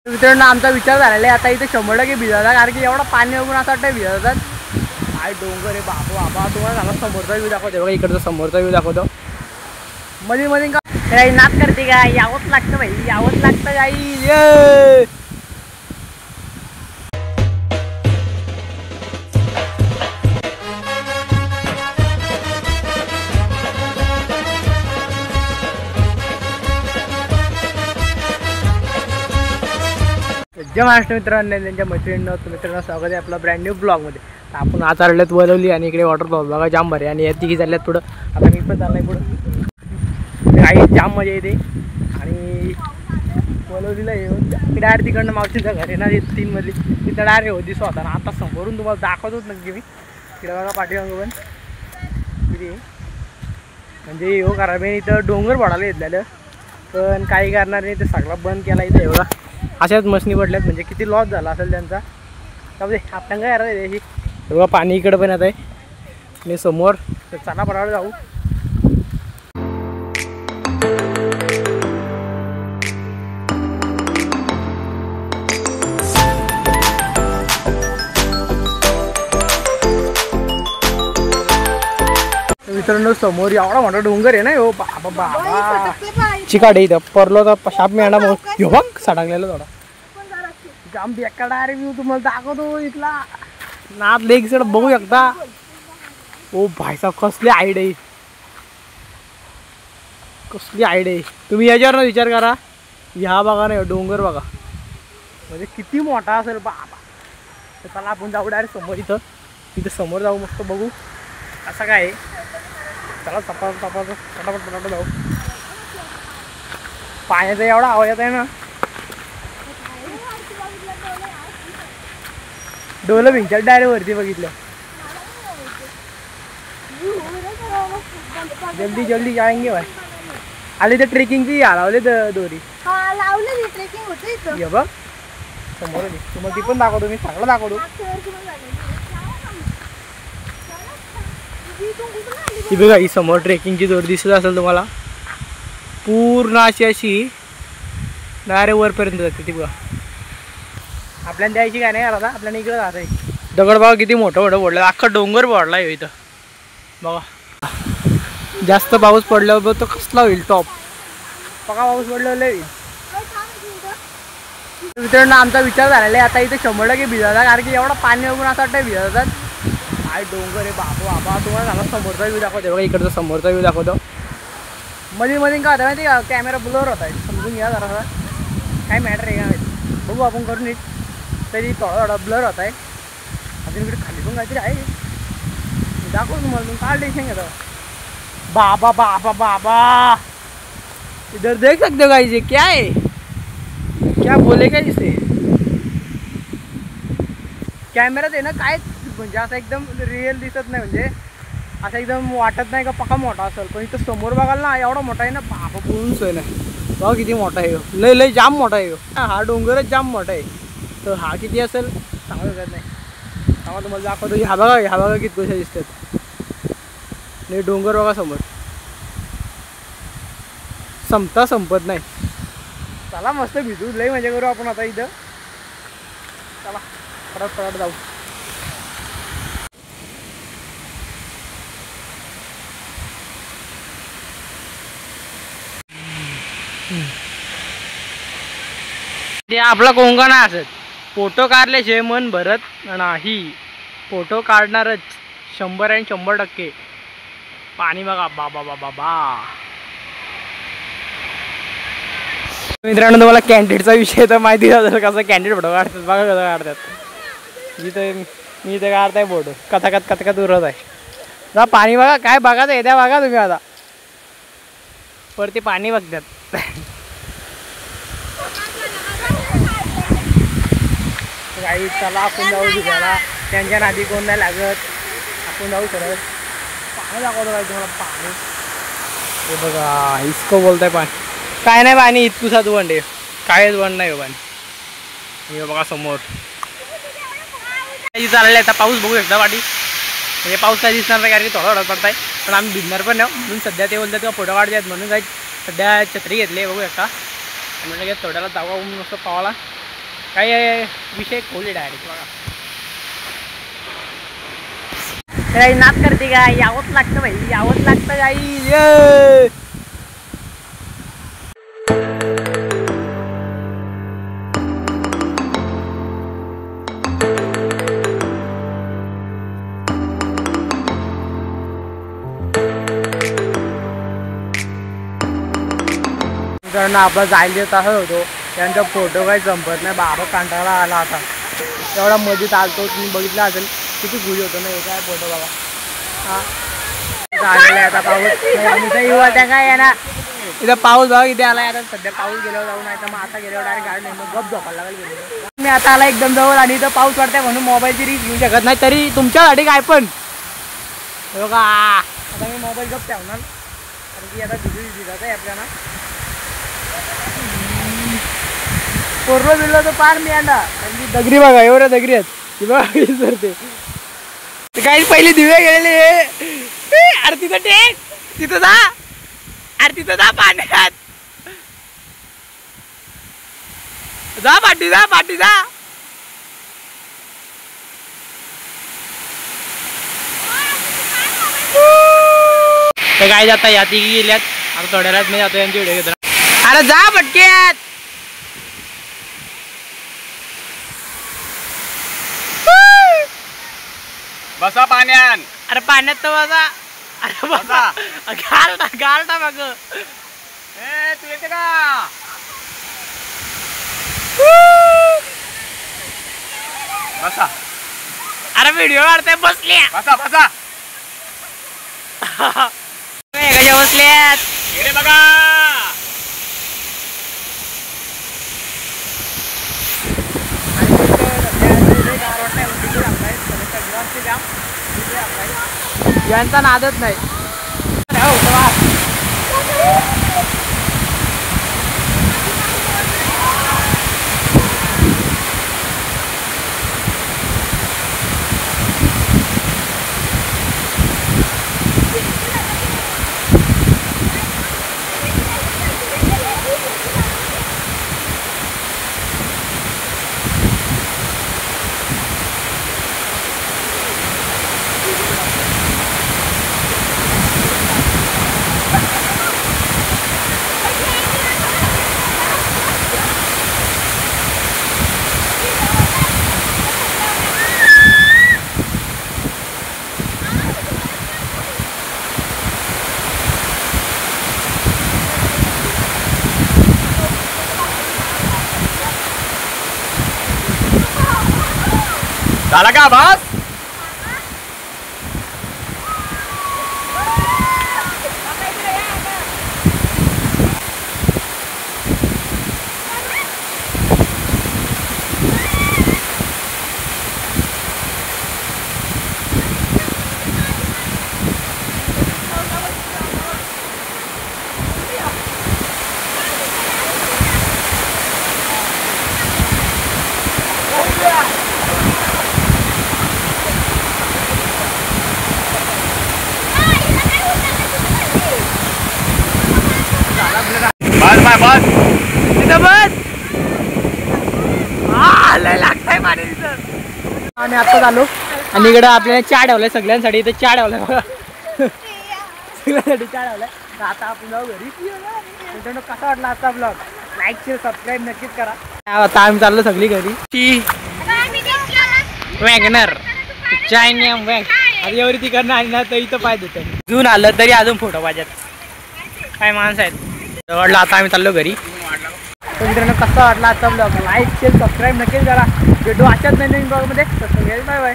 मित्रांनो आमचा विचार झालेला आहे आता इथे 100% भिजायचा, कारण की एवढं पाणी बघून असं वाटतं भिजायचं. काय डोंगर आहे बाबा बाबा. तुम्हाला झाला समोरचा व्ह्यू दाखवतो बघा, इकडचा समोरचा व्ह्यू दाखवतो. मध्ये मध्ये का नाच करते का, यावंच लागतं भाई, यावंच लागतं काही. जय महाराष्ट्र मित्रांनो, त्यांच्या मित्रांनो स्वागत आहे आपला ब्रँड न्यू ब्लॉगमध्ये. तर आपण आज आलेल्यात वलवली आणि इकडे वॉटरफॉल बघा जाम भारी, आणि या तिघी चालल्यात पुढं. आता मी पण चाललाय पुढं. काही जाम मजा येते. आणि वलवलीला येऊन मी डायरेक्ट तिकडनं मावशीचं घर आहे ना 3 मधली, तिथं डायरेक्ट होती स्वतः. ना आता समोरून तुम्हाला दाखवतोच नक्की मी. तिकडे बघा पाठीमागं पण किती म्हणजे येऊ करा. मी इथं डोंगर पडायला येतलेलं, पण काही करणार नाही, ते सगळा बंद केला इथं. एवढा अशाच मशनी पडल्यात, म्हणजे किती लॉस झाला असेल त्यांचा. त्यामुळे आपण काय करायचं त्याची. तेव्हा पाणी इकडं पण येत आहे आणि समोर. तर चला पडावर जाऊ. मित्रांनो समोर एवढा मोठा डोंगर आहे ना, हो बाबा बाबा. चिकाडे इथं परलो तर शाप मिळणार मग. हो बघ सडकलेला थोडा जाम बेकार आहे. मी तुम्हाला दाखवतो इथला नाद लेक सड बघू शकता. ओ भाईसा कसली आयडिया, कसली आयडिया. तुम्ही याच्यावर विचार करा. ह्या बघा ना डोंगर बघा, म्हणजे किती मोठा असेल बाबा. तर चला आपण जाऊ डायरेक्ट समोर. इथं समोर जाऊ, मस्त बघू असं काय आहे. चला पटापट जाऊ. पाण्याचा एवढा आवाज येत आहे ना, डोलं भिंचात डायरेक्ट वरती बघितलं. जल्दी जल्दी जाएंगे भाई. आले तर ट्रेकिंगची लावले दोरी बघ समोर. तुम्हाला ती पण दाखवतो मी, सगळं दाखवतो. ती बघा ही समोर ट्रेकिंगची दोरी दिसत असेल तुम्हाला. पूर्ण अशी डायरेक्ट वरपर्यंत जाते ती बघा. आपल्याला द्यायची काय नाही आता, आपल्याला इकडे जात आहे. दगड बघा किती मोठं मोठं पडलं, अख्खा डोंगर पडला आहे इथं बघा. जास्त पाऊस पडल्यावर तो कसला होईल टॉप. बघा पाऊस पडल्यावर लय होईल. मित्रांनो आमचा विचार झालेला आहे आता इथे 100% भिजायचा, कारण की एवढं पाणी बघून असं वाटतं भिजायचं. काय डोंगर आहे बाबा बाबा. तुम्हाला झाला समोरचा व्ह्यू दाखवतो बघा, इकडचा समोरचा व्ह्यू दाखवतो. मध्ये मध्ये काय होतं माहिती का, कॅमेरा ब्लर होत आहे. समजून घ्या जरा, काय मॅटर आहे का बघू आपण करून नीट. तरी थोडा ब्लर होत आहे. अजून इकडे खाली पण काहीतरी आहे, दाखवतो तुम्हाला. तुम्ही काय टेन्शन घेता बाबा बाबा बाबा. इधर देख सकते हो गाइस, ये क्या है, क्या बोलेगा इसे. कॅमेरात आहे ना काय म्हणजे असं एकदम रिअल दिसत नाही, म्हणजे असं एकदम वाटत नाही का पक्का मोठा असेल. पण इथं समोर बघाल ना एवढा मोठा आहे ना बाबा, बोलून सोय नाही. बघा किती मोठा आहे, लय लय जाम मोठा आहे. हा डोंगरच जाम मोठा आहे. तर हा किती असेल सांगू शकत नाही. सांगा तुम्हाला दाखवतो. ह्या बघा किती पैसे दिसतात. नाही डोंगर बघा समोर, संपत नाही. चला मस्त भिजू, लय मजा करू आपण आता इथं. चला परत जाऊ. ते आपला कोंकण असत. फोटो काढल्याशिवाय मन भरत नाही. फोटो काढणारच 100 आणि 100%. पाणी बघा बाबा बाबा बा. मित्रांनो तुम्हाला कॅन्डिडेटचा विषय तर माहिती झालं कसं कॅन्डिडेट फोटो काढतात बघा, कसं काढतात. जिथं मी इथं काढताय फोटो कथाकथ उरत आहे. जा पाणी बघा, काय बघायचं येत्या बघा तुम्ही. आता वरती पाणी बघतात. काही चला आपण जाऊ भिजायला, त्यांच्या नादी कोण नाही लागत. आपण जाऊ सरळ. पाणी दाखवतो काय तुम्हाला. पाणी हे बघा, इसको बोलताय पाणी. काय नाही पाणी इतकुसात वंडे, कायच वंड नाही हो पाणी. हे बघा समोर चालले. आता पाऊस बघू शकता पाठी. म्हणजे पाऊस काय दिसणार नाही, कारण की थोडा पडताय. पण आम्ही भिजणार पण नाही म्हणून सध्या ते बोलतात किंवा फोटो काढतात म्हणून काही सध्या छत्री घेतली बघू शकता. म्हणलं की थोड्याला जाऊ मस्त पावाला. काही विषय खोले डायरेक्ट बघा. काही नाच करते का? यावंच लागतं भाई, यावंच लागतं काही. आपला जायला तसं होतो त्यांचा फोटो काही संपत नाही. बाबा कंटाळा आला आता तेवढा मध्ये चालतो. तुम्ही बघितला असेल किती खुश होतो ना हे काय फोटो बघा. हा आलेला आता पाऊस युवा त्या काय ना इथं पाऊस बघा इथे आला. आता सध्या पाऊस गेल्यावर जाऊन नाही तर मग आता गेल्यावर डायरेक्ट गाडी नाही मग गप झोपायला लागेल. मी आता आला एकदम जवळ आणि इथं पाऊस पडताय म्हणून मोबाईलची रीच घेऊ शकत नाही. तरी तुमच्यासाठी काय पण बघा आता मी मोबाईल गप ठेवणार कारण की आता भिजू जात आहे आपल्याला. कोरलो बिरलो तर पार मी आणला दगरी बघा एवढ्या दगरी आहेत की बघा ते काही पहिले दिवे गेलेले. अरे तिथं टेक तिथं जा. अरे तिथं जा पाण्यात जा पाठी जा पाठी जा. तर काय जाता या तिघी गेल्यात. आता थोड्या वेळात मी जातो यांची व्हिडिओ घेतो. अरे जा पटक्यात. बसा पाण्यात. अरे पाण्यात तर बसा. अरे बसा गारटा गारटा बघ. तू येते का? बसा. अरे व्हिडिओ काढताय बसल्या. बसा बसा. कशा बसल्यात इकडे बघा. यांचा नादच नाही. झाला का बस? बस बाय बस तिथं बस. हा लय लागतंय पाणी तिथं. आम्ही आता चालू आणि इकडं आपल्याला चहा ठेवलाय सगळ्यांसाठी. इथं चहा ठेवलाय बघा सगळ्यांसाठी चहा ठेवलाय. तर आता आपण जाऊ घरी. मित्रांनो कसा वाटला आजचा ब्लॉग? लाईक शेअर सबस्क्राईब नक्कीच करा. आता आम्ही चाललो सगळी घरी. वॅगनर चायनियम वॅग आता एवढी तिकडनं आणि ना तर इथं पाहिजे होतं. जून आलं तरी अजून फोटो पाहिजेत. काय माणसं आहेत. वाटलं आता आम्ही चाललो घरी. तर मित्रांनो कसा वाटला आजचा ब्लॉग? लाईक शेअर सबस्क्राईब नक्कीच करा. भेटू अशाच नवीन ब्लॉगमध्ये. Bye bye.